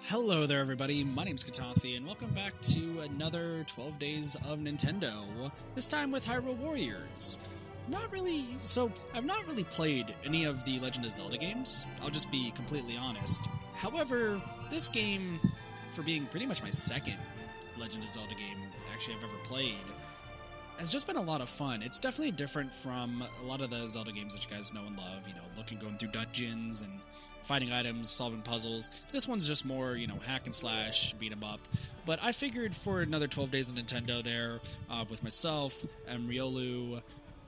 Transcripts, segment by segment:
Hello there everybody, my name's Katathi, and welcome back to another 12 Days of Nintendo, this time with Hyrule Warriors. I've not really played any of the Legend of Zelda games, I'll just be completely honest. However, this game, for being pretty much my second Legend of Zelda game actually I've ever played, has just been a lot of fun. It's definitely different from a lot of the Zelda games that you guys know and love, going through dungeons and fighting items, solving puzzles. This one's just more, hack and slash, beat 'em up. But I figured for another 12 Days of Nintendo there, with myself, and Riolu,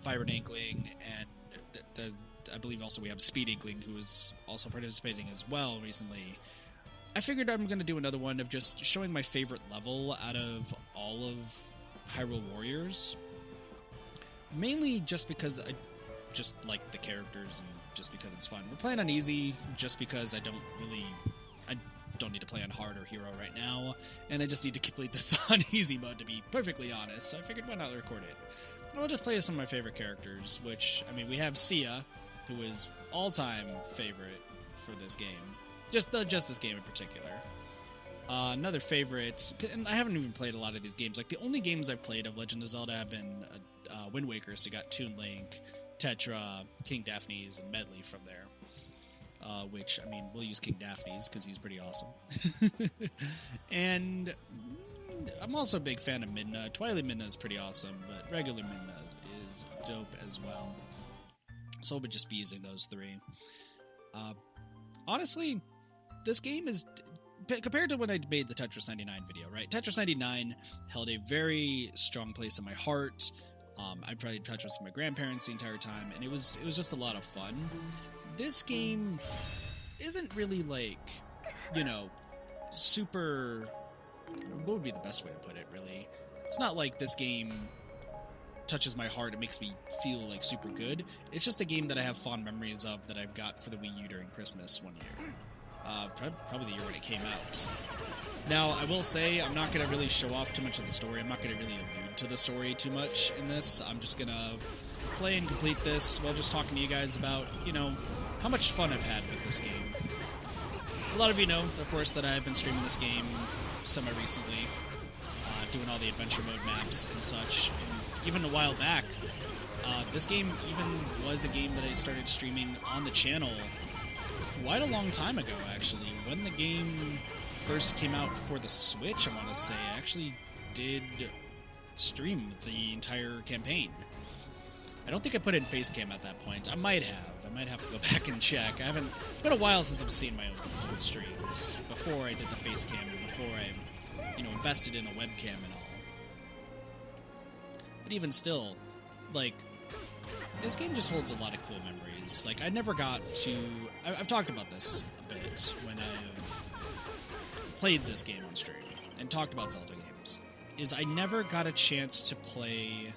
Vibrant Inkling, and I believe also we have Speed Inkling, who is also participating as well recently. I figured I'm going to do another one of just showing my favorite level out of all of Hyrule Warriors. Mainly just because I just like the characters and just because it's fun. We're playing on easy just because I don't need to play on hard or hero right now, and I just need to complete this on easy mode, to be perfectly honest, so I figured why not record it. And we'll just play as some of my favorite characters, which, we have Sia, who is all-time favorite for this game. Just this game in particular. Another favorite, and I haven't even played a lot of these games. Like, the only games I've played of Legend of Zelda have been Wind Waker, so you got Toon Link, Tetra, King Daphne's, and Medley from there. Which, we'll use King Daphne's because he's pretty awesome. And I'm also a big fan of Midna. Twilight Midna is pretty awesome, but regular Midna is dope as well. So we'll just be using those three. Honestly, this game is, compared to when I made the Tetris 99 video, right? Tetris 99 held a very strong place in my heart. I played Tetris with my grandparents the entire time, and it was just a lot of fun. This game isn't really super... What would be the best way to put it, really? It's not like this game touches my heart and makes me feel, super good. It's just a game that I have fond memories of that I've got for the Wii U during Christmas one year. Probably the year when it came out. Now, I will say, I'm not going to really show off too much of the story. I'm not going to really allude to the story too much in this. I'm just going to play and complete this while just talking to you guys about, how much fun I've had with this game. A lot of you know, of course, that I've been streaming this game semi-recently, doing all the adventure mode maps and such. And even a while back, this game even was a game that I started streaming on the channel quite a long time ago, actually. When the game first came out for the Switch, I want to say, I actually did stream the entire campaign. I don't think I put it in Facecam at that point. I might have. I might have to go back and check. It's been a while since I've seen my own streams, before I did the Facecam, and before I, invested in a webcam and all. But even still, this game just holds a lot of cool memories. I never got to... I've talked about this a bit when I've played this game on stream and talked about Zelda games, is I never got a chance to play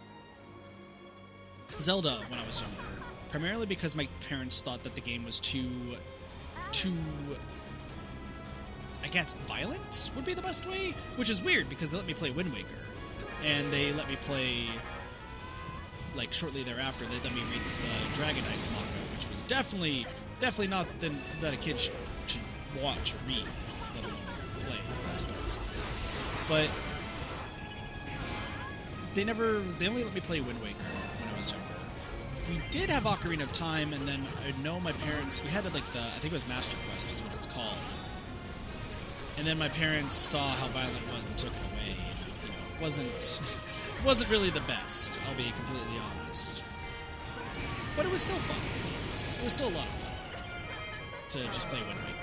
Zelda when I was younger, primarily because my parents thought that the game was too, I guess, violent would be the best way, which is weird because they let me play Wind Waker, and they let me play, shortly thereafter, they let me read the Dragon Knight's manga, which was definitely not that a kid should watch or read, let alone play, I suppose. But they only let me play Wind Waker when I was younger. We did have Ocarina of Time, and then I know my parents, we had I think it was Master Quest is what it's called. And then my parents saw how violent it was and took it away, and, it wasn't really the best, I'll be completely honest. But it was still fun. It was still a lot of fun to just play Wind Waker.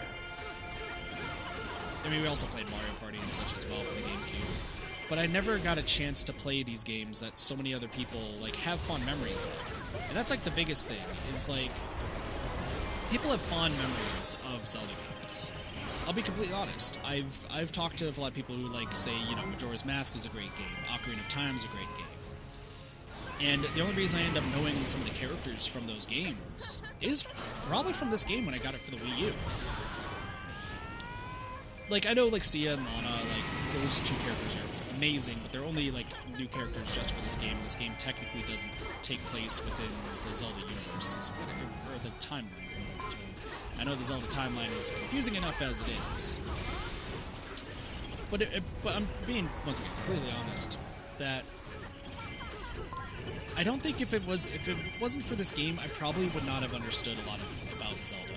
We also played Mario Party and such as well for the GameCube. But I never got a chance to play these games that so many other people, have fond memories of. And that's, the biggest thing, is, people have fond memories of Zelda games. I'll be completely honest. I've talked to a lot of people who, say, Majora's Mask is a great game, Ocarina of Time is a great game. And the only reason I end up knowing some of the characters from those games is probably from this game when I got it for the Wii U. I know, Sia and Lana, those two characters are amazing, but they're only, new characters just for this game. This game technically doesn't take place within the Zelda universe, or the timeline, from what I'm told. I know the Zelda timeline is confusing enough as it is. but I'm being, once again, completely honest, that I don't think if it wasn't for this game, I probably would not have understood a lot about Zelda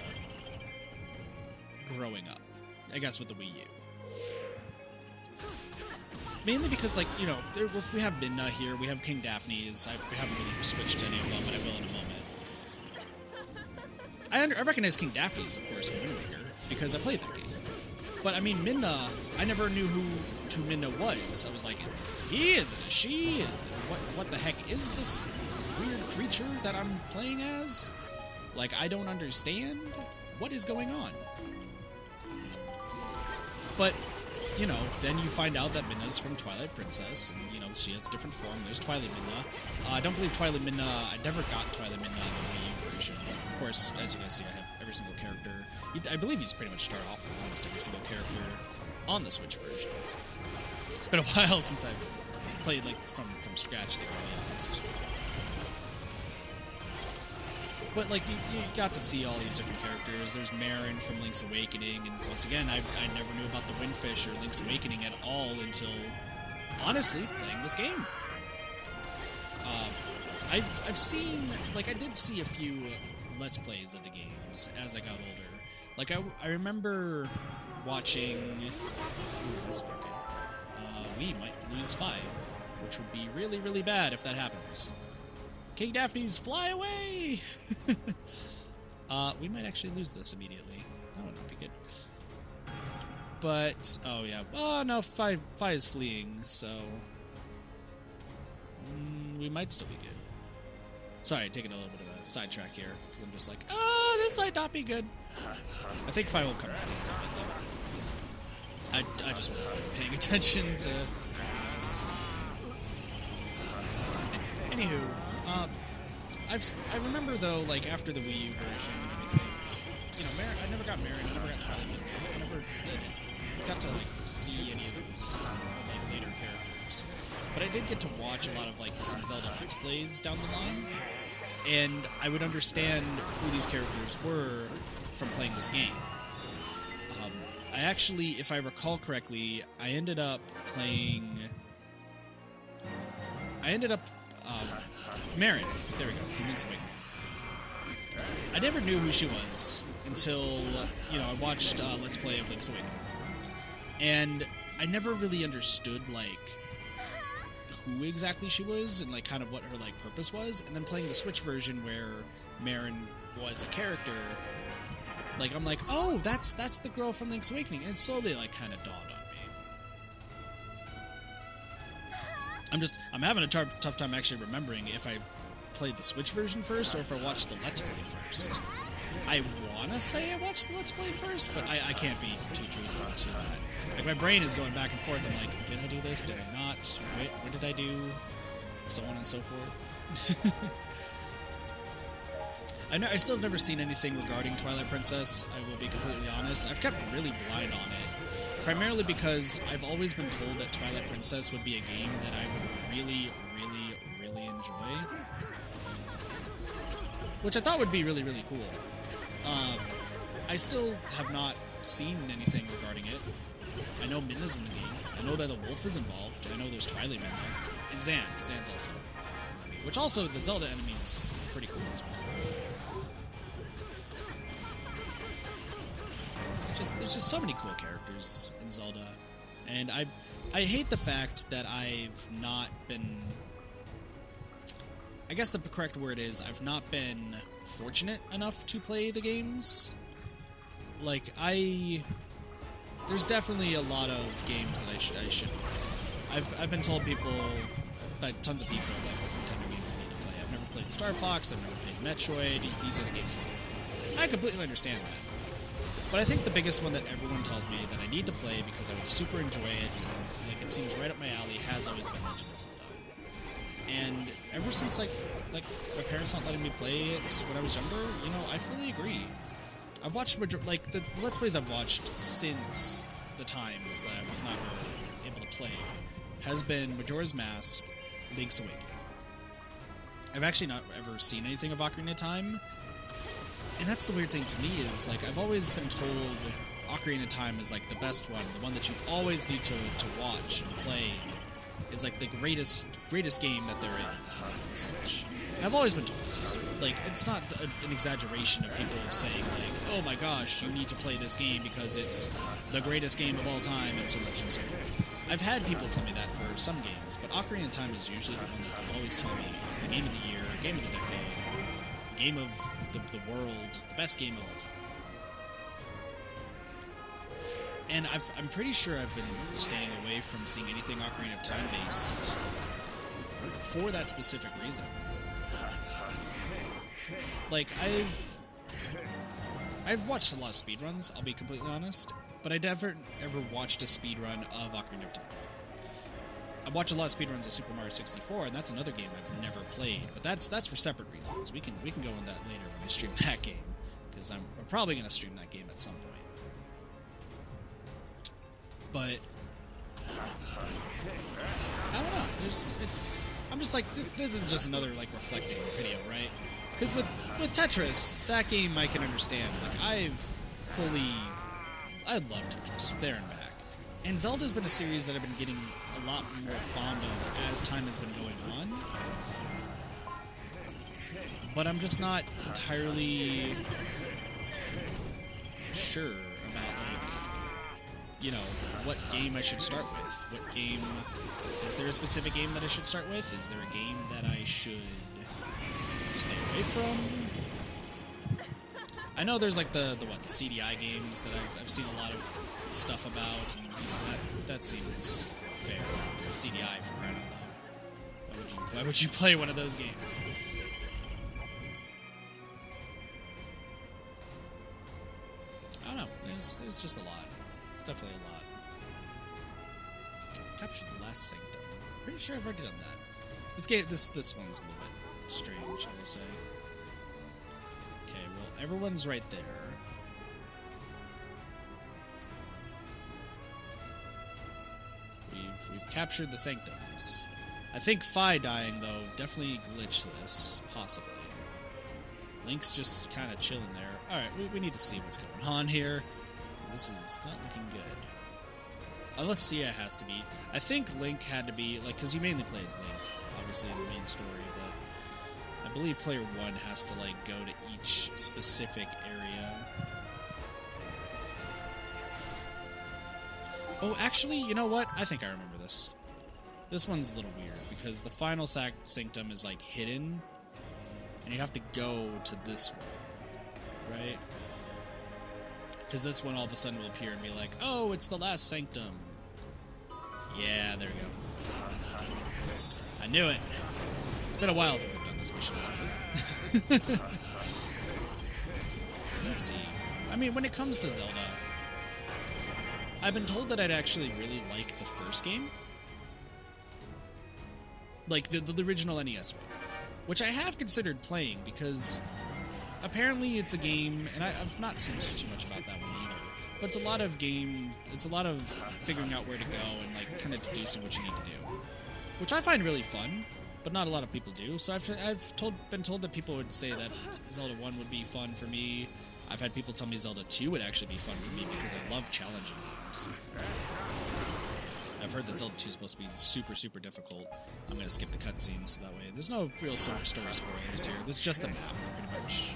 growing up. I guess with the Wii U. Mainly because, like, you know, we have Midna here, we have King Daphne's. I haven't really switched to any of them, but I will in a moment. I recognize King Daphne's, of course, from Wind Waker, because I played that game. But, I mean, Midna, I never knew who Midna was. I was like, is it he? Is it a she? What the heck is this weird creature that I'm playing as? Like, I don't understand. What is going on? But, you know, then you find out that Midna's from Twilight Princess, and, you know, she has a different form. There's Twilight Midna. I don't believe Twilight Midna, I never got Twilight Midna in the Wii U version. Of course, as you guys see, I have every single character. I believe he's pretty much started off with almost every single character on the Switch version. It's been a while since I've played, like, from scratch, to be honest. But, like, you got to see all these different characters. There's Marin from Link's Awakening, and once again, I never knew about the Windfish or Link's Awakening at all until, honestly, playing this game. I've seen, like, I did see a few Let's Plays of the games as I got older. Like, I remember watching... Ooh, that's broken. We might lose 5, which would be really, really bad if that happens. King Daphne's fly away! We might actually lose this immediately. That would not be good. But, oh yeah. Oh no, Fi is fleeing, so... we might still be good. Sorry, taking a little bit of a sidetrack here, because I'm just like, oh, this might not be good. I think Fi will come back in a bit, though. I just wasn't paying attention to this. Anywho, I remember, though, like, after the Wii U version and everything, you know, I never got Marin, I never got Twilight Midna, I never got to, like, see any of those, like, later characters. But I did get to watch a lot of, like, some Zelda Let's Plays down the line, and I would understand who these characters were from playing this game. I actually, if I recall correctly, I ended up playing... Marin. There we go, from Link's Awakening. I never knew who she was until, you know, I watched Let's Play of Link's Awakening. And I never really understood, like, who exactly she was and, like, kind of what her, like, purpose was. And then playing the Switch version where Marin was a character... Like, I'm like, oh, that's the girl from Link's Awakening. And it slowly, like, kind of dawned on me. I'm having a tough time actually remembering if I played the Switch version first or if I watched the Let's Play first. I want to say I watched the Let's Play first, but I can't be too truthful to that. Like, my brain is going back and forth. I'm like, did I do this? Did I not? Wait, what did I do? So on and so forth. I still have never seen anything regarding Twilight Princess, I will be completely honest. I've kept really blind on it, primarily because I've always been told that Twilight Princess would be a game that I would really, really, really enjoy. Which I thought would be really, really cool. I still have not seen anything regarding it. I know Midna's in the game, I know that the wolf is involved, and I know there's Twilight Midna, and Zan's also. Which also, the Zelda enemy's pretty cool as well. There's just so many cool characters in Zelda, and I hate the fact that I've not been... I guess the correct word is I've not been fortunate enough to play the games. Like, there's definitely a lot of games that I should play. I've been told by tons of people that Nintendo games I need to play. I've never played Star Fox, I've never played Metroid, these are the games I completely understand that. But I think the biggest one that everyone tells me that I need to play because I would super enjoy it, and like it seems right up my alley, has always been Legend of Zelda. And ever since like my parents not letting me play it when I was younger, you know, I fully agree. I've watched like the Let's Plays I've watched since the times that I was not able to play has been Majora's Mask, Link's Awakening. I've actually not ever seen anything of Ocarina of Time. And that's the weird thing to me is, like, I've always been told Ocarina of Time is like the best one, the one that you always need to watch and play. Is like the greatest game that there is, and such. And I've always been told this. Like, it's not an exaggeration of people saying, like, oh my gosh, you need to play this game because it's the greatest game of all time, and so much and so forth. I've had people tell me that for some games, but Ocarina of Time is usually the one that they always tell me it's the game of the year, game of the decade, game of the world, the best game of all time. And I'm pretty sure I've been staying away from seeing anything Ocarina of Time based for that specific reason. Like, I've watched a lot of speedruns, I'll be completely honest, but I never ever watched a speedrun of Ocarina of Time. I watched a lot of speedruns of Super Mario 64, and that's another game I've never played, but that's for separate reasons. We can go on that later when we stream that game, because we're probably going to stream that game at some point. But I don't know. I'm just like this is just another like reflecting video, right? Because with Tetris, that game I can understand. Like I love Tetris there and back. And Zelda's been a series that I've been getting a lot more fond of as time has been going on. But I'm just not entirely sure about like, you know, what game I should start with. What game... Is there a specific game that I should start with? Is there a game that I should stay away from? I know there's like the CDI games that I've seen a lot of stuff about, and you know, that seems fair. It's a CDI for crying out loud. Why would you play one of those games? I don't know. There's just a lot. It's definitely a lot. Capture the last sanctum. Pretty sure I've already done that. This one's a little bit strange, I will say. Okay, well, everyone's right there. We've captured the sanctums. I think Fi dying, though, definitely glitched this, possibly. Link's just kind of chilling there. Alright, we need to see what's going on here. This is not looking good. Unless Sia has to be. I think Link had to be, like, because you mainly play as Link, obviously, in the main story, but I believe player 1 has to, like, go to each specific area. Oh, actually, you know what? I think I remember this. This one's a little weird, because the final sanctum is, like, hidden, and you have to go to this one, right? Because this one all of a sudden will appear and be like, oh, it's the last sanctum. Yeah, there we go. I knew it. It's been a while since I've done this mission. Let's see. I mean, when it comes to Zelda, I've been told that I'd actually really like the first game. Like, the original NES one. Which I have considered playing, because apparently it's a game, and I've not seen too much about that one either, but it's a lot of figuring out where to go and, like, kind of deducing what you need to do. Which I find really fun, but not a lot of people do, so I've been told that people would say that Zelda 1 would be fun for me. I've had people tell me Zelda 2 would actually be fun for me, because I love challenging games. I've heard that Zelda 2 is supposed to be super, super difficult. I'm going to skip the cutscenes, so that way there's no real story spoilers here. This is just the map, pretty much.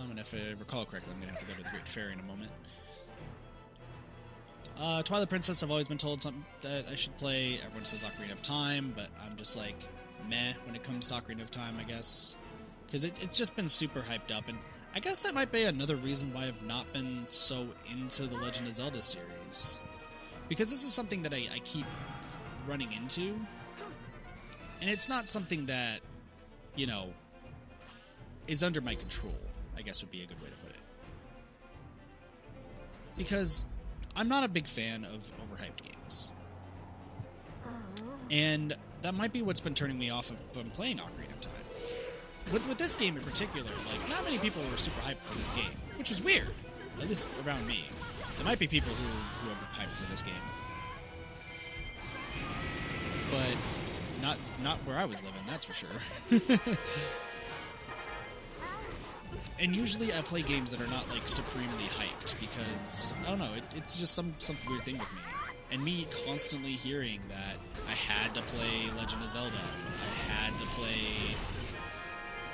And if I recall correctly, I'm going to have to go to the Great Fairy in a moment. Twilight Princess, I've always been told something that I should play. Everyone says Ocarina of Time, but I'm just like, meh when it comes to Ocarina of Time, I guess. Because it's just been super hyped up, and I guess that might be another reason why I've not been so into the Legend of Zelda series. Because this is something that I keep running into, and it's not something that, you know, is under my control, I guess would be a good way to put it. Because I'm not a big fan of overhyped games. And that might be what's been turning me off from playing Ocarina of Time. With this game in particular, like, not many people were super hyped for this game, which is weird, at least around me. There might be people who are hyped for this game. But not where I was living, that's for sure. and usually I play games that are not, like, supremely hyped, because, I don't know, it's just some weird thing with me. And me constantly hearing that I had to play Legend of Zelda, I had to play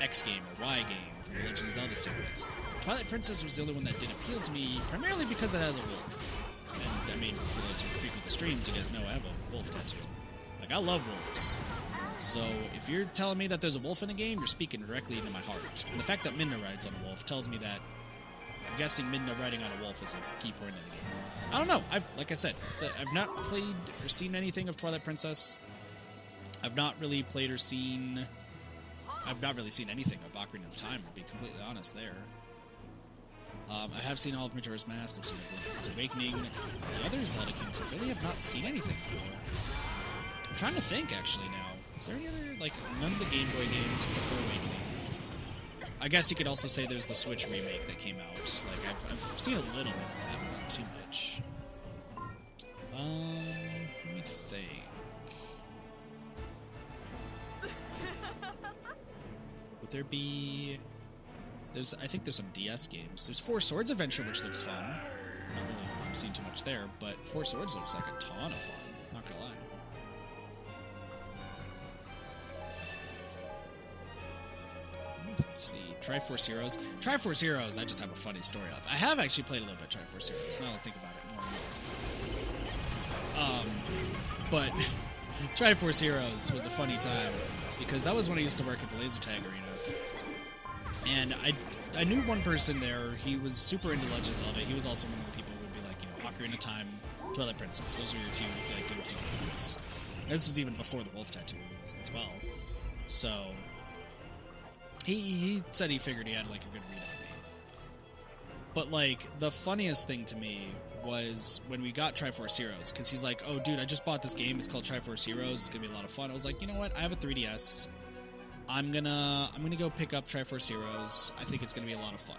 X game or Y game from the Legend of Zelda series. Twilight Princess was the only one that did appeal to me, primarily because it has a wolf. And, I mean, for those who frequent the streams, you guys know I have a wolf tattoo. Like, I love wolves. So, if you're telling me that there's a wolf in a game, you're speaking directly into my heart. And the fact that Midna rides on a wolf tells me that I'm guessing Midna riding on a wolf is a key point of the game. I don't know. Like I said, I've not played or seen anything of Twilight Princess. I've not really played or seen... I've not really seen anything of Ocarina of Time, to be completely honest there. I have seen all of Majora's Mask, I've seen Link's Awakening. The other Zelda games I really have not seen anything for. I'm trying to think, actually, now. Is there any other, like, none of the Game Boy games except for Awakening? I guess you could also say there's the Switch remake that came out. Like, I've seen a little bit of that, but not too much. Let me think. Would there be... I think there's some DS games. There's Four Swords Adventure, which looks fun. Not really seen too much there, but Four Swords looks like a ton of fun. Not gonna lie. Let's see. Triforce Heroes. Triforce Heroes, I just have a funny story of. I have actually played a little bit of Triforce Heroes, now that I think about it more and more. But Triforce Heroes was a funny time, because that was when I used to work at the laser tag arena. And I knew one person there, he was super into Legend of Zelda. He was also one of the people who would be like, you know, Ocarina of Time, Twilight Princess. Those were your two, like, go-to games. And this was even before the wolf tattoo as well. So, he said he figured he had, like, a good read on me. But, like, the funniest thing to me was when we got Triforce Heroes, because he's like, oh, dude, I just bought this game, it's called Triforce Heroes, it's gonna be a lot of fun. I was like, you know what, I have a 3DS, I'm gonna go pick up Triforce Heroes, I think it's gonna be a lot of fun.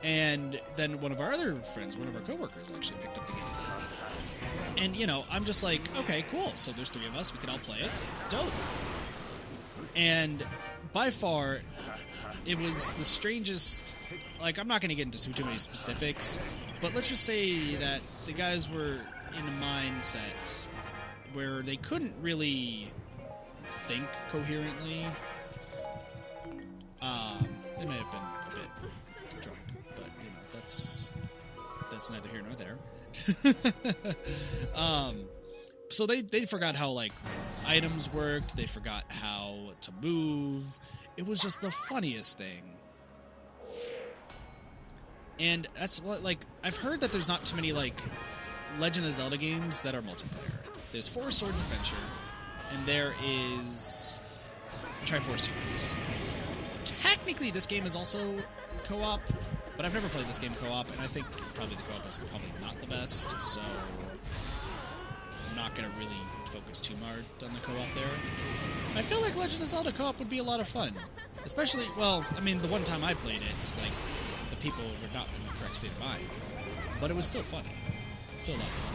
And then one of our other friends, one of our coworkers, actually picked up the game. And, you know, I'm just like, okay, cool, so there's 3 of us, we can all play it, dope. And by far, it was the strangest, like, I'm not going to get into too many specifics, but let's just say that the guys were in a mindset where they couldn't really think coherently. They may have been a bit drunk, but, you know, that's neither here nor there. So they forgot how, like, items worked, they forgot how to move. It was just the funniest thing. And that's what, like, I've heard that there's not too many, like, Legend of Zelda games that are multiplayer. There's Four Swords Adventure, and there is Triforce Heroes. Technically, this game is also co-op, but I've never played this game co-op, and I think probably the co-op is probably not the best, so I'm not going to really focus too hard on the co-op there. I feel like Legend of Zelda co-op would be a lot of fun. Especially, well, I mean, the one time I played it, like, the people were not in the correct state of mind. But it was still funny. It's still a lot of fun.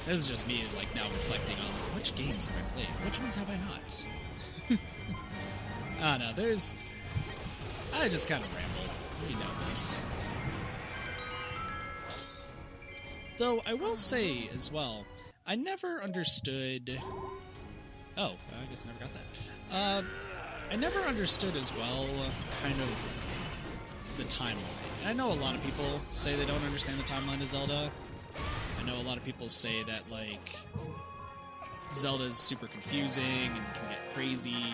This is just me, like, now reflecting on which games have I played? Which ones have I not? I don't know, I just kind of ramble. You know this. Though, I will say, as well, I never understood... Oh, I guess I never got that. I never understood as well, kind of, the timeline. And I know a lot of people say they don't understand the timeline of Zelda. I know a lot of people say that, like, Zelda's super confusing and can get crazy.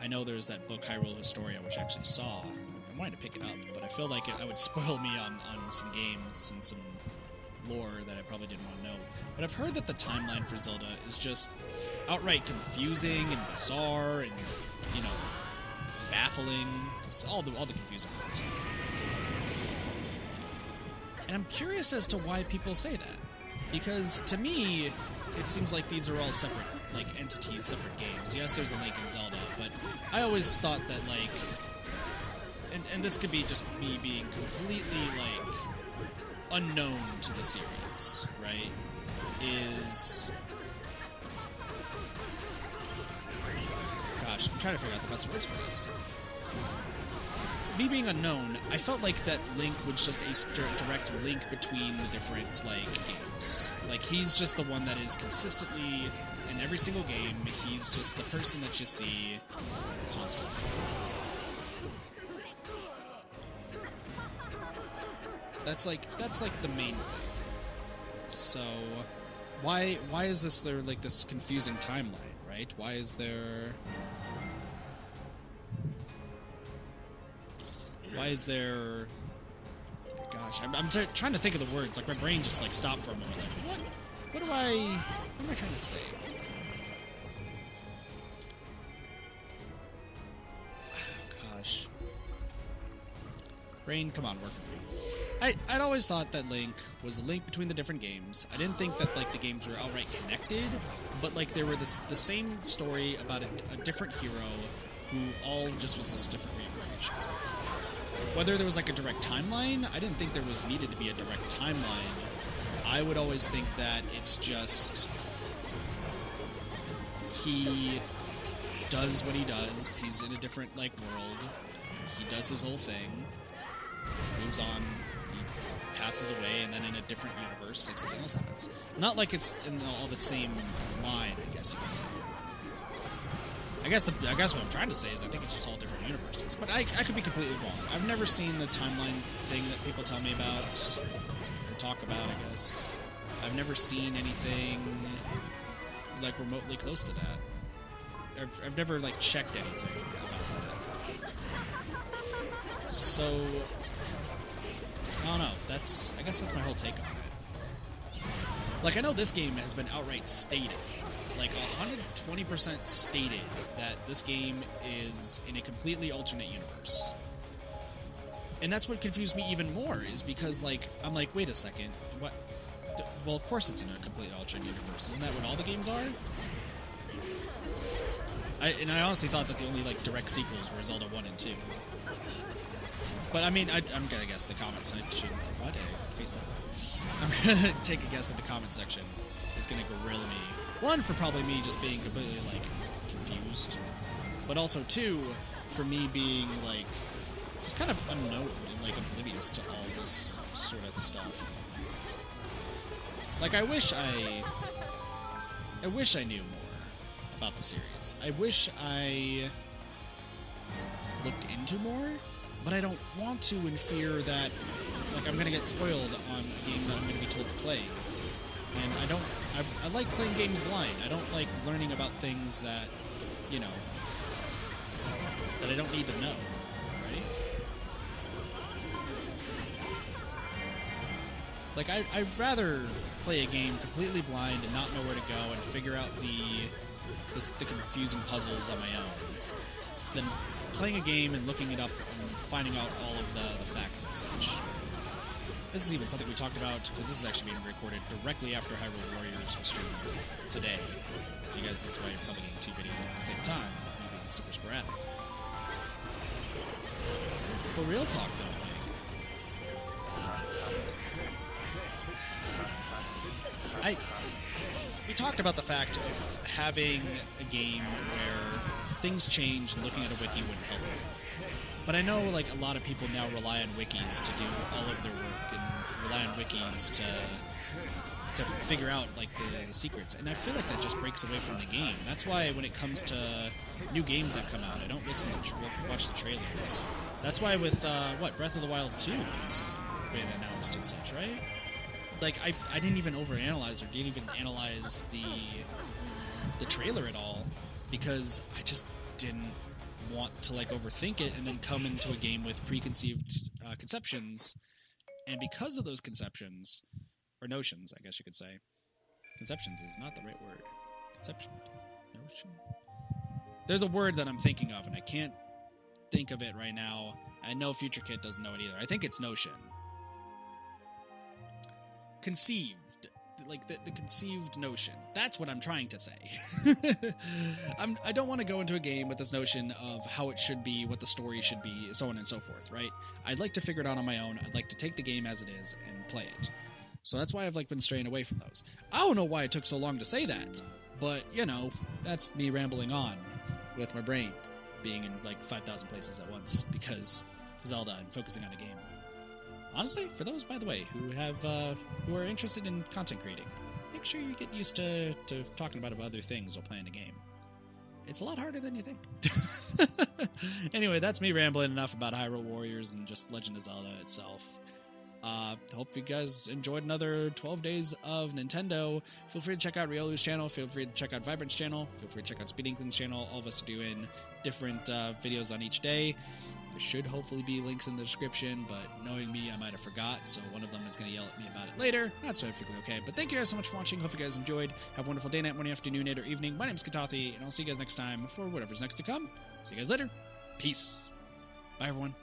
I know there's that book, Hyrule Historia, which I actually saw. I wanted to pick it up, but I feel like it would spoil me on some games and some lore that I probably didn't want to know. But I've heard that the timeline for Zelda is just outright confusing and bizarre and, you know, baffling. It's all the confusing words. And I'm curious as to why people say that. Because, to me, it seems like these are all separate, like, entities, separate games. Yes, there's a Link in Zelda, but I always thought that, like... And this could be just me being completely, like, unknown to the series, right? Gosh, gosh, I'm trying to figure out the best words for this. Me being unknown, I felt like that Link was just a direct link between the different, like, games. Like, he's just the one that is consistently, in every single game, he's just the person that you see constantly. That's like the main thing. So, why is this there, like, this confusing timeline, right? Why is there... Gosh, I'm trying to think of the words. Like, my brain just, like, stopped for a moment. Like, what am I trying to say? Gosh. Brain, come on, work with me. I'd always thought that Link was a link between the different games. I didn't think that, like, the games were outright connected, but, like, they were the same story about a different hero who all just was this different reincarnation. Whether there was, like, a direct timeline, I didn't think there was needed to be a direct timeline. I would always think that it's just... he does what he does. He's in a different, like, world. He does his whole thing. Moves on. He passes away, and then in a different universe, like, something else happens. Not like it's in all the same line, I guess you could say. I guess what I'm trying to say is I think it's just all different universes. But I could be completely wrong. I've never seen the timeline thing that people tell me about, or talk about, I guess. I've never seen anything, like, remotely close to that. I've never, like, checked anything about that. So, I don't know. I guess that's my whole take on it. Like, I know this game has been outright stated. Like, 120% stated that this game is in a completely alternate universe. And that's what confused me even more, is because, like, I'm like, wait a second, what? Well, of course it's in a completely alternate universe. Isn't that what all the games are? I honestly thought that the only, like, direct sequels were Zelda 1 and 2. But, I mean, I'm gonna guess the comment section... What? Face that way. I'm gonna take a guess that the comment section is gonna grill me. One, for probably me just being completely, like, confused. But also, two, for me being, like, just kind of unknown and, like, oblivious to all this sort of stuff. Like, I wish I knew more about the series. I wish I looked into more, but I don't want to in fear that, like, I'm gonna get spoiled on a game that I'm gonna be told to play. And I like playing games blind. I don't like learning about things that, you know, that I don't need to know, right? Like, I'd rather play a game completely blind and not know where to go and figure out the confusing puzzles on my own than playing a game and looking it up and finding out all of the facts and such. This is even something we talked about, because this is actually being recorded directly after Hyrule Warriors was streamed today. So you guys, this is why you're probably getting 2 videos at the same time, me being super sporadic. But real talk, though, like... We talked about the fact of having a game where things change and looking at a wiki wouldn't help you. But I know, like, a lot of people now rely on wikis to do all of their work, and rely on wikis to figure out, like, the secrets. And I feel like that just breaks away from the game. That's why when it comes to new games that come out, I don't listen to watch the trailers. That's why with, Breath of the Wild 2 has been announced and such, right? Like, I didn't even overanalyze or didn't even analyze the trailer at all, because I just didn't want to, like, overthink it and then come into a game with preconceived conceptions. And because of those conceptions, or notions, I guess you could say. Conceptions is not the right word. Conception? Notion? There's a word that I'm thinking of, and I can't think of it right now. I know Future Kid doesn't know it either. I think it's notion. Conceived. Like, the conceived notion. That's what I'm trying to say. I don't want to go into a game with this notion of how it should be, what the story should be, so on and so forth, right? I'd like to figure it out on my own. I'd like to take the game as it is and play it. So that's why I've, like, been straying away from those. I don't know why it took so long to say that, but, you know, that's me rambling on. with my brain being in like 5,000 places at once because Zelda and focusing on a game. Honestly, for those, by the way, who are interested in content creating, make sure you get used to talking about other things while playing a game. It's a lot harder than you think. Anyway, that's me rambling enough about Hyrule Warriors and just Legend of Zelda itself. Hope you guys enjoyed another 12 days of Nintendo. Feel free to check out Riolu's channel. Feel free to check out Vibrant's channel. Feel free to check out Speed Inkling's channel. All of us are doing different videos on each day. There should hopefully be links in the description, but knowing me, I might have forgot, so one of them is going to yell at me about it later. That's perfectly okay. But thank you guys so much for watching. Hope you guys enjoyed. Have a wonderful day, night, morning, afternoon, night, or evening. My name's Katathi, and I'll see you guys next time for whatever's next to come. See you guys later. Peace. Bye, everyone.